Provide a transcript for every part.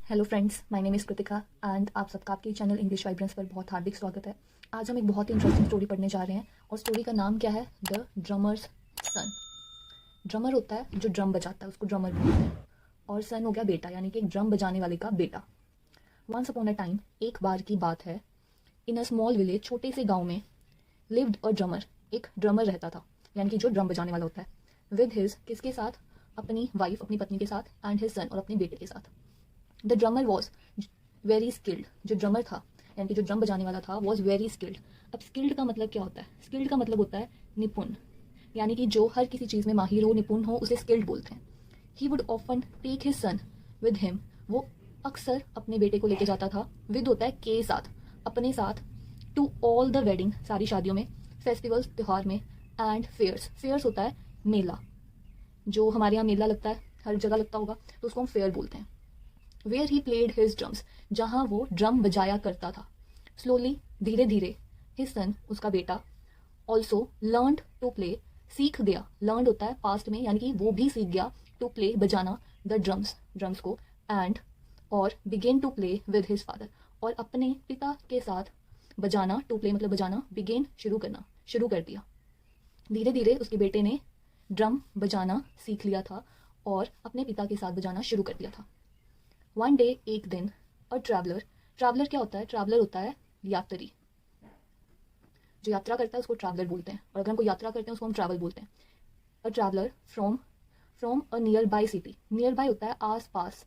Hello friends, my name is Kritika and आप सबका आपके चैनल इंग्लिश वाइब्रेंस पर बहुत हार्दिक स्वागत है। आज हम एक बहुत ही इंटरेस्टिंग स्टोरी पढ़ने जा रहे हैं और स्टोरी का नाम क्या है? The drummers sun. ड्रमर होता है जो ड्रम बजाता है, उसको ड्रमर बोलते हैं। और सन हो गया बेटा, यानी कि एक ड्रम बजाने वाले का बेटा। वंस अपॉन अ टाइम, एक बार की बात है, इन अ स्मॉल विलेज, छोटे से गाँव में, लिव्ड अ ड्रमर, एक ड्रमर रहता था, यानी कि जो ड्रम बजाने वाला होता है। विद हिज, किसके साथ? अपनी वाइफ, अपनी पत्नी के साथ, एंड हिज सन, और अपने बेटे के साथ। The drummer was very skilled, जो ड्रमर था यानी कि जो ड्रम बजाने वाला था वॉज वेरी स्किल्ड। अब स्किल्ड का मतलब क्या होता है? स्किल्ड का मतलब होता है निपुण, यानी कि जो हर किसी चीज़ में माहिर हो, निपुण हो, उसे स्किल्ड बोलते हैं। He would often take his son with him, वो अक्सर अपने बेटे को लेके जाता था। विद होता है के साथ, अपने साथ, टू ऑल द वेडिंग, सारी शादियों में, फेस्टिवल्स, त्यौहार में, एंड फेयर्स, फेयर्स होता है मेला, जो हमारे यहाँ मेला लगता है, हर जगह लगता होगा, तो उसको हम फेयर बोलते हैं। Where he played his drums, जहाँ वो ड्रम बजाया करता था। स्लोली, धीरे धीरे, हिज सन, उसका बेटा, ऑल्सो लर्नड टू प्ले, सीख गया। लर्नड होता है पास्ट में, यानी कि वो भी सीख गया, टू प्ले, बजाना, द ड्रम्स, ड्रम्स को, एंड, और, begin to play with his father, और अपने पिता के साथ बजाना, टू प्ले मतलब बजाना, बिगेन शुरू करना, शुरू कर दिया। धीरे धीरे उसके बेटे ने ड्रम बजाना सीख लिया था और अपने पिता के साथ बजाना शुरू कर दिया था। वन डे, एक दिन, अ ट्रैवलर, ट्रैवलर क्या होता है? ट्रैवलर होता है यात्री, जो यात्रा करता है उसको ट्रैवलर बोलते हैं, और अगर हम कोई यात्रा करते हैं उसको हम ट्रैवल बोलते हैं। A traveller from from a near by city, near by होता है आस पास,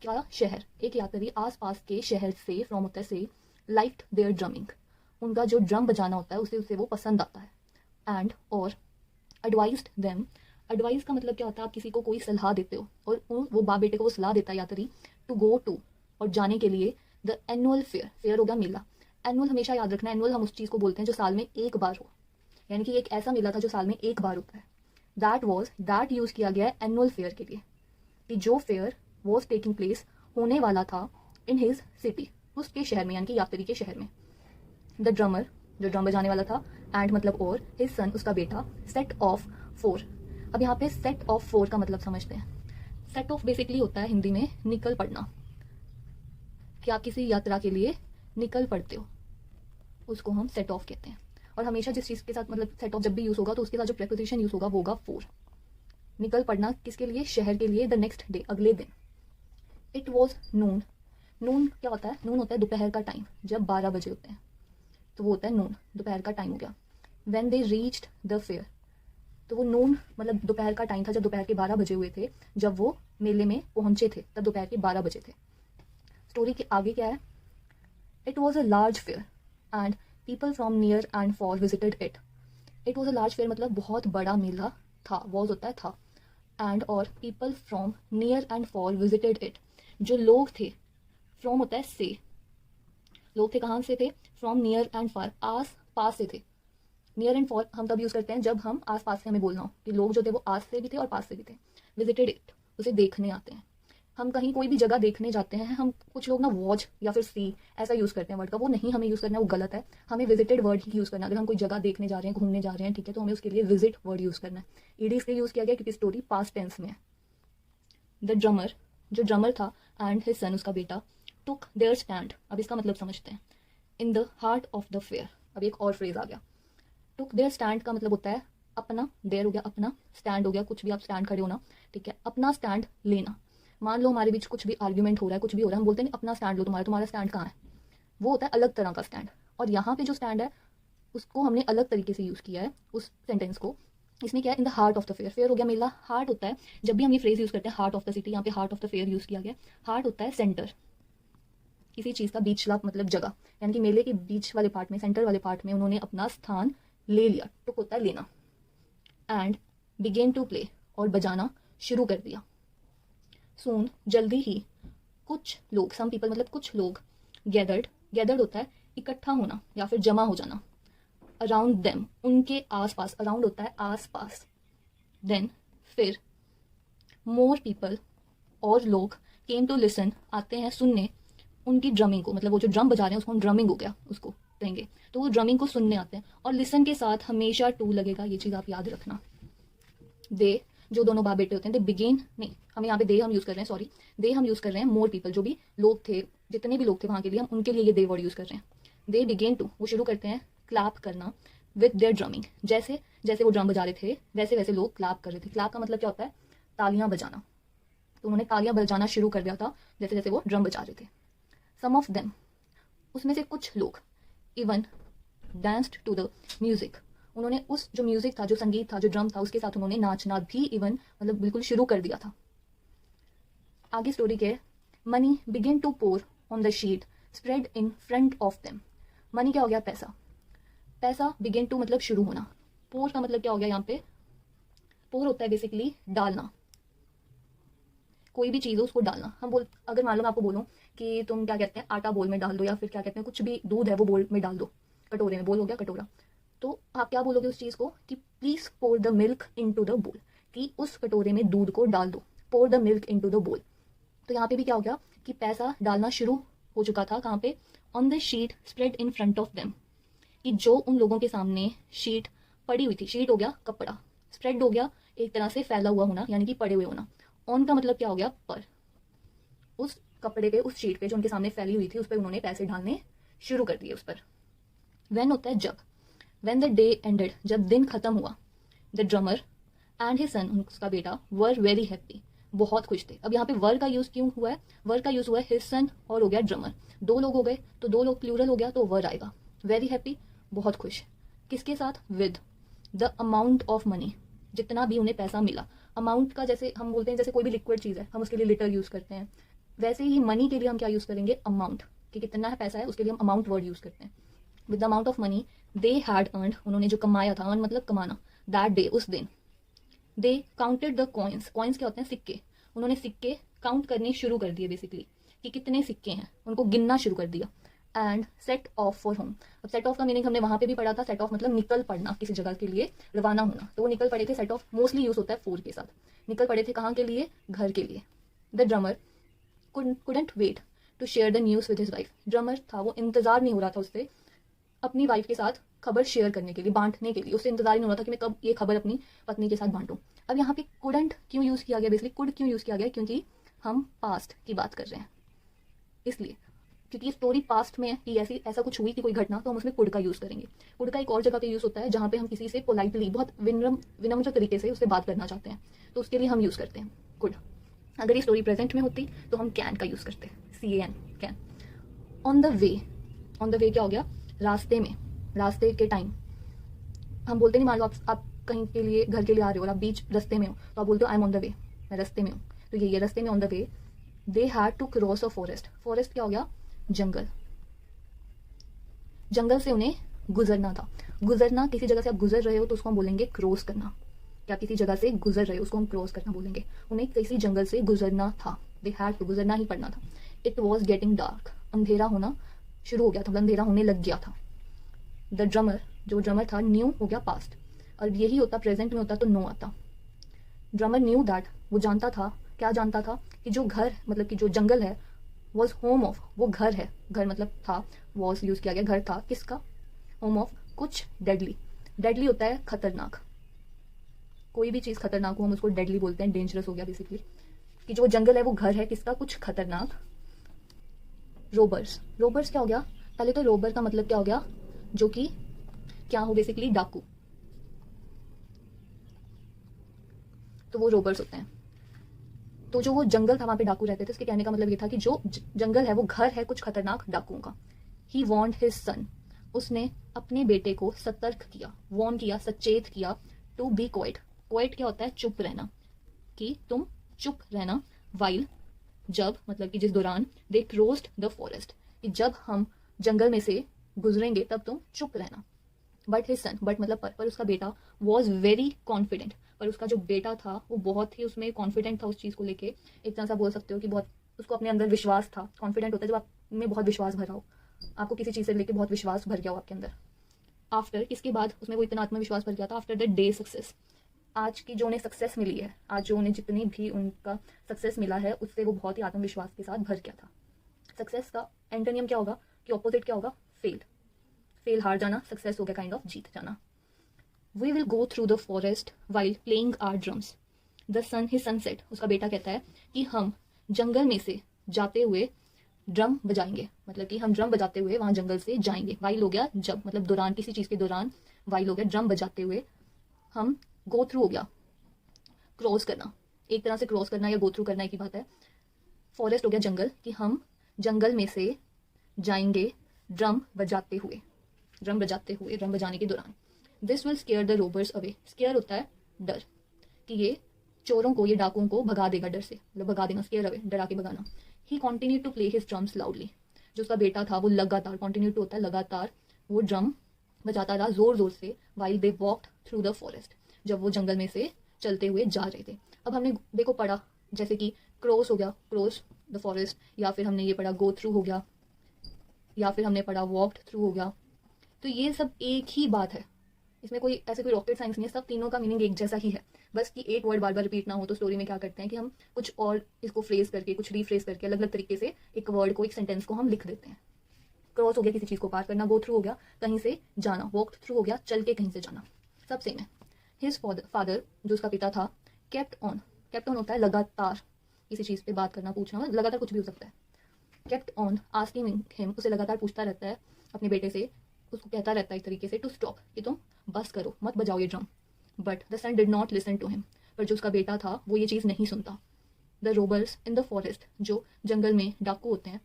क्या? शहर। एक यात्री आस पास के शहर से, फ्रॉम होता है से, लाइक्ड देयर ड्रमिंग, उनका जो ड्रम बजाना होता है उसे वो पसंद आता है। एंड, और, एडवाइज्ड देम, एडवाइस का मतलब क्या होता है? आप किसी को कोई सलाह देते हो, और वो बाप बेटे को वो सलाह देता है यात्री, टू गो टू, और जाने के लिए, द एनुअल फेयर, फेयर होगा मेला। एनुअल हमेशा याद रखना, एनुअल हम उस चीज़ को बोलते हैं जो साल में एक बार हो, यानी कि एक ऐसा मेला था जो साल में एक बार होता है। दैट यूज़ किया गया है एनुअल फेयर के लिए, कि जो फेयर वॉज टेकिंग प्लेस, होने वाला था, इन हिज सिटी, उसके शहर में, यानी कि यात्री के शहर में। द ड्रमर, जो ड्रम बजाने वाला था, एंड मतलब और, हिज सन, उसका बेटा, सेट ऑफ फोर। अब यहाँ पे सेट ऑफ फोर का मतलब समझते हैं। सेट ऑफ बेसिकली होता है हिंदी में निकल पड़ना, कि आप किसी यात्रा के लिए निकल पड़ते हो, उसको हम सेट ऑफ कहते हैं। और हमेशा जिस चीज़ के साथ मतलब सेट ऑफ जब भी यूज़ होगा तो उसके साथ जो प्रेपोजिशन यूज़ होगा वो होगा फोर। निकल पड़ना किसके लिए? शहर के लिए, द नेक्स्ट डे, अगले दिन। इट वॉज नून, नून क्या होता है? नून होता है दोपहर का टाइम, जब 12 बजे होते हैं तो वो होता है नून, दोपहर का टाइम हो गया। When they reached the fair, तो वो नून मतलब दोपहर का टाइम था, जब दोपहर के 12 बजे हुए थे, जब वो मेले में पहुंचे थे, तब दोपहर के 12 बजे थे। स्टोरी के आगे क्या है? It was a large fair and people from near and for visited it. It was a large fair मतलब बहुत बड़ा मेला था, वॉज होता है था, एंड, और, people from near and for visited it, जो लोग थे, फ्रॉम होता है से, लोग थे कहाँ से थे? फ्रॉम नियर एंड फार, आस पास से थे। नियर एंड फॉर हम तब यूज़ करते हैं जब हम आस पास से हमें बोलना हो, कि लोग जो थे वो आस से भी थे और पास से भी थे। विजिटेड इट, उसे देखने आते हैं। हम कहीं कोई भी जगह देखने जाते हैं, हम कुछ लोग ना वॉच या फिर सी ऐसा यूज़ करते हैं वर्ड का, वो नहीं हमें यूज़ करना है, वो गलत है। हमें विजिटेड वर्ड ही यूज़ करना है। अगर हम कोई जगह देखने जा रहे हैं, घूमने जा रहे हैं, ठीक है, तो हमें उसके लिए विजिट वर्ड यूज़ करना है। ईडी इसलिए यूज़ किया गया क्योंकि स्टोरी पास्ट टेंस में है। द ड्रमर, जो ड्रमर था, एंड हिज सन, उसका बेटा, टुक देयर स्टैंड, अब इसका मतलब समझते हैं। In the heart of the fair, अब एक और फ्रेज आ गया। टुक देयर स्टैंड का मतलब होता है अपना, देयर हो गया अपना, स्टैंड हो गया कुछ भी आप स्टैंड खड़े होना, ठीक है, अपना स्टैंड लेना। मान लो हमारे बीच कुछ भी आर्ग्यूमेंट हो रहा है, कुछ भी हो रहा है, हम बोलते हैं अपना स्टैंड लो, तुम्हारा स्टैंड कहाँ है? वो होता है अलग तरह का स्टैंड। और यहाँ पे जो स्टैंड है उसको हमने अलग तरीके से यूज़ किया है, उस सेंटेंस को। इसमें क्या है? In the heart of the fair, fair हो गया मेला, हार्ट होता है, जब भी हम ये फ्रेज यूज़ करते हैं हार्ट ऑफ द सिटी, यहाँ पे heart of the fair use किया गया। हार्ट होता है सेंटर, किसी चीज़ का बीचला मतलब जगह, यानी कि मेले के बीच वाले पार्ट में, सेंटर वाले पार्ट में उन्होंने अपना स्थान ले लिया, टुक होता है लेना। एंड, बिगेन टू प्ले, और बजाना शुरू कर दिया। सून, जल्दी ही, कुछ लोग, सम पीपल मतलब कुछ लोग, गैदर्ड, गैदर्ड होता है इकट्ठा होना या फिर जमा हो जाना। अराउंड देम, उनके आसपास, अराउंड होता है आसपास। देन, फिर, मोर पीपल, और लोग, केम टू लिसन, आते हैं सुनने, उनकी ड्रमिंग को, मतलब वो जो ड्रम बजा रहे हैं उसको हम ड्रमिंग हो गया उसको कहेंगे, तो वो ड्रमिंग को सुनने आते हैं। और लिसन के साथ हमेशा टू लगेगा, ये चीज़ आप याद रखना। दे, जो दोनों बाप बेटे होते हैं, दे बिगेन, नहीं हम यहाँ पे दे हम यूज़ कर रहे हैं, सॉरी, दे हम यूज़ कर रहे हैं मोर पीपल, जो भी लोग थे, जितने भी लोग थे वहाँ के लिए हम उनके लिए ये दे वर्ड यूज़ कर रहे हैं। दे बिगेन टू, वो शुरू करते हैं क्लैप करना विद देयर ड्रमिंग, जैसे जैसे वो ड्रम बजा रहे थे वैसे वैसे लोग क्लैप कर रहे थे। क्लैप का मतलब क्या होता है? तालियां बजाना। तो उन्होंने तालियां बजाना शुरू कर दिया था जैसे जैसे वो ड्रम बजा रहे थे। सम ऑफ देम, उसमें से कुछ लोग, even danced to the music, उन्होंने उस जो म्यूजिक था, जो संगीत था, जो ड्रम था, उसके साथ उन्होंने नाचना भी इवन मतलब बिल्कुल शुरू कर दिया था। आगे स्टोरी के, money begin to pour on the sheet spread in front of them. Money क्या हो गया? पैसा। पैसा बिगिन टू मतलब शुरू होना। पोर का मतलब क्या हो गया यहाँ पे? पोर होता है बेसिकली डालना, कोई भी चीज़ हो उसको डालना। हम बोल, अगर मान लो मैं आपको बोलूँ कि तुम क्या कहते हैं आटा बोल में डाल दो, या फिर क्या कहते हैं कुछ भी दूध है वो बोल में डाल दो, कटोरे में, बोल हो गया कटोरा, तो आप क्या बोलोगे उस चीज़ को कि please pour the milk into the bowl, कि उस कटोरे में दूध को डाल दो, pour the milk into the bowl. तो यहाँ पे भी क्या हो गया कि पैसा डालना शुरू हो चुका था। कहाँ पे? On the sheet spread in front of them, कि जो उन लोगों के सामने शीट पड़ी हुई थी, शीट हो गया कपड़ा, स्प्रेड हो गया एक तरह से फैला हुआ होना, यानी कि पड़े हुए होना। ऑन का मतलब क्या हो गया? पर। उस कपड़े पे, उस शीट पे जो उनके सामने फैली हुई थी, उस पर उन्होंने पैसे डालने शुरू कर दिए उस पर। वेन होता है जब, वेन द डे एंडेड, जब दिन खत्म हुआ, the drummer and his son, उसका बेटा, वर वेरी हैप्पी, बहुत खुश थे। अब यहाँ पे वर का यूज क्यों हुआ है? वर का यूज हुआ है हिज सन और हो गया ड्रमर, दो लोग हो गए तो दो लोग प्लूरल हो गया तो वर आएगा। वेरी हैप्पी, बहुत खुश, किसके साथ? With the amount of money, जितना भी उन्हें पैसा मिला। अमाउंट का जैसे हम बोलते हैं, जैसे कोई भी लिक्विड चीज़ है हम उसके लिए लिटर यूज़ करते हैं, वैसे ही मनी के लिए हम क्या यूज़ करेंगे? अमाउंट, कि कितना है पैसा है, उसके लिए हम अमाउंट वर्ड यूज़ करते हैं। With the amount of money they had earned, उन्होंने जो कमाया था, अर्न मतलब कमाना, दैट डे, उस दिन। दे काउंटेड द कॉइन्स, कॉइन्स क्या होते हैं? सिक्के। उन्होंने सिक्के काउंट करने शुरू कर दिए बेसिकली, कि कितने सिक्के हैं, उनको गिनना शुरू कर दिया। And set of for home, अब सेट ऑफ का मीनिंग हमने वहाँ पे भी पढ़ा था, सेट ऑफ मतलब निकल पड़ना, किसी जगह के लिए रवाना होना। तो वो निकल पड़े थे, सेट ऑफ मोस्टली यूज होता है फॉर के साथ, निकल पड़े थे कहाँ के लिए? घर के लिए। The drummer couldn't wait to share the news with his wife, drummer था वो इंतजार नहीं हो रहा था उससे अपनी वाइफ के साथ खबर शेयर करने के लिए, बांटने के लिए, उससे इंतजार नहीं हो रहा था कि मैं कब ये खबर अपनी पत्नी के साथ बांटूं। अब यहाँ पे couldn't क्यों यूज़ किया गया? बेसिकली कुड क्यों यूज़ किया गया? क्योंकि हम पास्ट की बात कर रहे हैं, इसलिए, क्योंकि स्टोरी पास्ट में है कि ऐसा कुछ हुई कि कोई घटना, तो हम उसमें कुड का यूज़ करेंगे। कुड का एक और जगह पे यूज़ होता है जहाँ पे हम किसी से पोलाइटली, बहुत विनम्र तरीके से उससे बात करना चाहते हैं, तो उसके लिए हम यूज़ करते हैं कुड। अगर ये स्टोरी प्रेजेंट में होती तो हम कैन का यूज़ करते हैं, CAN, can. On the way, on the वे क्या हो गया? रास्ते में, रास्ते के टाइम। हम बोलते नहीं, मान लो आप कहीं के लिए, घर के लिए आ रहे हो और आप बीच रास्ते में हो, तो आप बोलते हो I am on the way, मैं रास्ते में हूँ। तो ये रास्ते में, on the way. They had to cross a forest, forest क्या हो गया? जंगल। जंगल से उन्हें गुजरना था। गुजरना, किसी जगह से आप गुजर रहे हो तो उसको हम बोलेंगे क्रॉस करना। क्या किसी जगह से गुजर रहे हो उसको हम क्रॉस करना बोलेंगे। उन्हें किसी जंगल से गुजरना था, दे हैड टू, गुजरना ही पड़ना था। इट वॉज गेटिंग डार्क, अंधेरा होना शुरू हो गया था, अंधेरा होने लग गया था। द ड्रमर, जो ड्रमर था, न्यू हो गया पास्ट, और यही होता प्रेजेंट में होता तो नो आता। ड्रमर न्यू दैट, वो जानता था, क्या जानता था? कि जो घर, मतलब कि जो जंगल है, वॉज होम ऑफ, वो घर है, घर मतलब था, वॉज यूज किया गया, घर था किसका? होम ऑफ कुछ डेडली। डेडली होता है खतरनाक, कोई भी चीज़ खतरनाक हो हम उसको डेडली बोलते हैं, डेंजरस हो गया बेसिकली, कि जो जंगल है वो घर है किसका? कुछ खतरनाक। रोबर्स, रोबर्स क्या हो गया? पहले तो रोबर का मतलब क्या हो गया? जो कि क्या हो? बेसिकली डाकू, तो वो रोबर्स होते हैं। तो जो वो जंगल था वहां पे डाकू रहते थे, उसके कहने का मतलब ये था कि जो जंगल है वो घर है कुछ खतरनाक डाकुओं का। ही वॉन्ट हिज सन, उसने अपने बेटे को सतर्क किया, वॉर्न किया, सचेत किया, टू बी क्वाइट। क्वाइट क्या होता है? चुप रहना, कि तुम चुप रहना। वाइल, जब, मतलब कि जिस दौरान, दे क्रॉस्ड द फॉरेस्ट, कि जब हम जंगल में से गुजरेंगे तब तुम चुप रहना। बट हिज सन, बट मतलब पर उसका बेटा, वॉज वेरी कॉन्फिडेंट, पर उसका जो बेटा था वो बहुत ही उसमें कॉन्फिडेंट था उस चीज़ को लेके। एक तरह से बोल सकते हो कि बहुत उसको अपने अंदर विश्वास था। कॉन्फिडेंट होता है जब आप में बहुत विश्वास भरा हो, आपको किसी चीज़ से लेके बहुत विश्वास भर गया हो आपके अंदर। आफ्टर, किसके बाद उसमें वो इतना आत्मविश्वास भर गया था? आफ्टर द डे सक्सेस, आज की जो उन्हें सक्सेस मिली है, आज जो उन्हें जितनी भी उनका सक्सेस मिला है, उससे वो बहुत ही आत्मविश्वास के साथ भर गया था। सक्सेस का एंटोनियम क्या होगा? कि ऑपोजिट क्या होगा? फेल। फेल हार जाना, सक्सेस हो गया काइंड ऑफ जीत जाना। We will go through the forest while playing our drums, the son his son said, उसका बेटा कहता है कि हम जंगल में से जाते हुए ड्रम बजाएंगे, मतलब कि हम ड्रम बजाते हुए वहां जंगल से जाएंगे। वाइल हो गया जब, मतलब दौरान, किसी चीज के दौरान। वाइल हो गया ड्रम बजाते हुए। हम गो थ्रू हो गया क्रॉस करना, एक तरह से क्रॉस करना या गो थ्रू करना एक ही बात है। फॉरेस्ट हो गया जंगल, कि हम जंगल में से जाएंगे ड्रम बजाते हुए, ड्रम बजाते हुए, ड्रम बजाने के दौरान। This will square the robbers away, square होता है डर, कि ये चोरों को, ये डाकुओं को भगा देगा डर से, मतलब भगा देना, स्केयर अवे, डरा के भगाना। He continue to play his drums loudly, जो उसका बेटा था वो लगातार, कॉन्टिन्यू टू होता है लगातार, वो ड्रम बजाता रहा जोर जोर से। While they walked through the forest, जब वो जंगल में से चलते हुए जा रहे थे। अब हमने देखो पढ़ा, जैसे कि क्रॉस हो गया, क्रॉस द फॉरेस्ट, या फिर हमने ये पढ़ा गो थ्रू हो गया, या फिर हमने पढ़ा वॉक्ड थ्रू हो गया। तो ये सब एक ही बात है, इसमें कोई ऐसे कोई रॉकेट साइंस नहीं है, सब तीनों का मीनिंग एक जैसा ही है। बस कि एक वर्ड बार बार रिपीट ना हो। तो स्टोरी में क्या करते हैं कि हम कुछ और इसको फ्रेज करके, कुछ रीफ्रेज करके, अलग अलग तरीके से एक वर्ड को, एक सेंटेंस को हम लिख देते हैं। क्रॉस हो गया किसी चीज को पार करना, गो थ्रू हो गया कहीं से जाना, वॉक थ्रू हो गया चल के कहीं से जाना, सब सेम है। हिज फादर, जो उसका पिता था, केप्ट ऑन, केप्ट ऑन होता है लगातार, किसी चीज पे बात करना, पूछना, लगातार कुछ भी हो सकता है। केप्ट ऑन आस्किंग हिम, उसे लगातार पूछता रहता है अपने बेटे से, उसको कहता रहता है एक तरीके से, टू स्टॉप, कि तुम बस करो, मत बजाओ ये drum. But the son did not listen to him, पर जो उसका बेटा था वो ये चीज़ नहीं सुनता। The robbers in the forest, जो जंगल में डाकू होते हैं,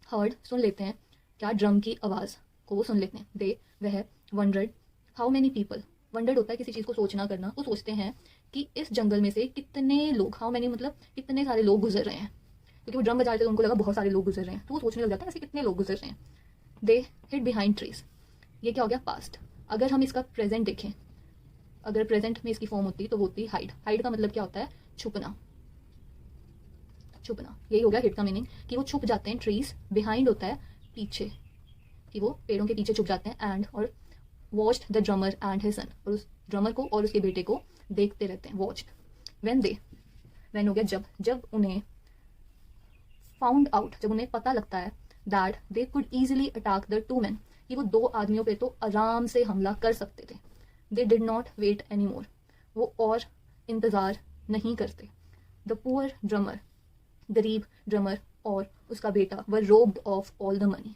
हर्ड, सुन लेते हैं, क्या, ड्रम की आवाज़ को वो सुन लेते हैं। दे, वह, wondered how many people, wondered होता है किसी चीज़ को सोचना करना, वो सोचते हैं कि इस जंगल में से कितने लोग, हाउ मेनी मतलब कितने सारे लोग गुजर रहे हैं, क्योंकि वो ड्रम बजा रहे थे तो उनको लगा बहुत सारे लोग गुजर रहे हैं, तो वो सोचने लग जाता है ऐसे कितने लोग गुजर रहे हैं। दे हिड बिहाइंड ट्रीज, ये क्या हो गया, पास्ट। अगर हम इसका प्रेजेंट देखें, अगर प्रेजेंट में इसकी फॉर्म होती तो वो होती हाइड। हाइड का मतलब क्या होता है, छुपना, छुपना, यही हो गया हिड का मीनिंग, कि वो छुप जाते हैं। ट्रीज, बिहाइंड होता है पीछे, कि वो पेड़ों के पीछे छुप जाते हैं। एंड, और watched the drummer and his son, और उस ड्रमर को और उसके बेटे को देखते रहते हैं, वॉच्ड। व्हेन दे, व्हेन हो गया जब, जब उन्हें फाउंड आउट, जब उन्हें पता लगता है, that they could easily attack the two man, कि वो दो आदमियों पे तो आराम से हमला कर सकते थे। They did not wait any more, वो और इंतज़ार नहीं करते। द पुअर ड्रमर, गरीब ड्रमर और उसका बेटा, were robbed of all the money,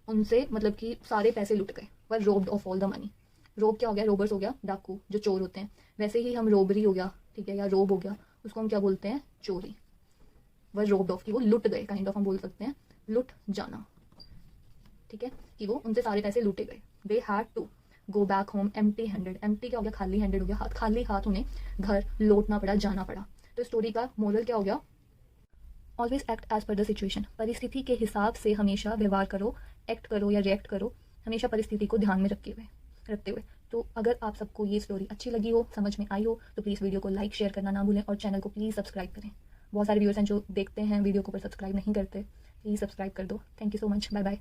उनसे मतलब कि सारे पैसे लुट गए। Were robbed of all the money, rob क्या हो गया, रोबर्स हो गया डाकू, जो चोर होते हैं। वैसे ही हम रोबरी हो गया, ठीक है, या रोब हो गया, उसको हम क्या बोलते हैं, चोरी। वर रोब्ड ऑफ, कि वो लुट गए, काइंड ऑफ हम बोल सकते हैं लुट जाना, ठीक है, कि वो उनसे सारे पैसे लूटे गए। They had to go back home empty handed, empty क्या हो गया, खाली हैंडेड हो गया, हाथ खाली हाथ उन्हें घर लौटना पड़ा, जाना पड़ा। तो स्टोरी का मोरल क्या हो गया, always act as per the situation, परिस्थिति के हिसाब से हमेशा व्यवहार करो, एक्ट करो या रिएक्ट करो, हमेशा परिस्थिति को ध्यान में रखते हुए। तो अगर आप सबको ये स्टोरी अच्छी लगी हो, समझ में आई हो, तो प्लीज़ वीडियो को लाइक शेयर करना ना भूलें और चैनल को प्लीज़ सब्सक्राइब करें। बहुत सारे व्यूअर्स हैं जो देखते हैं वीडियो को पर सब्सक्राइब नहीं करते, प्लीज़ सब्सक्राइब कर दो। Thank you so much, bye bye.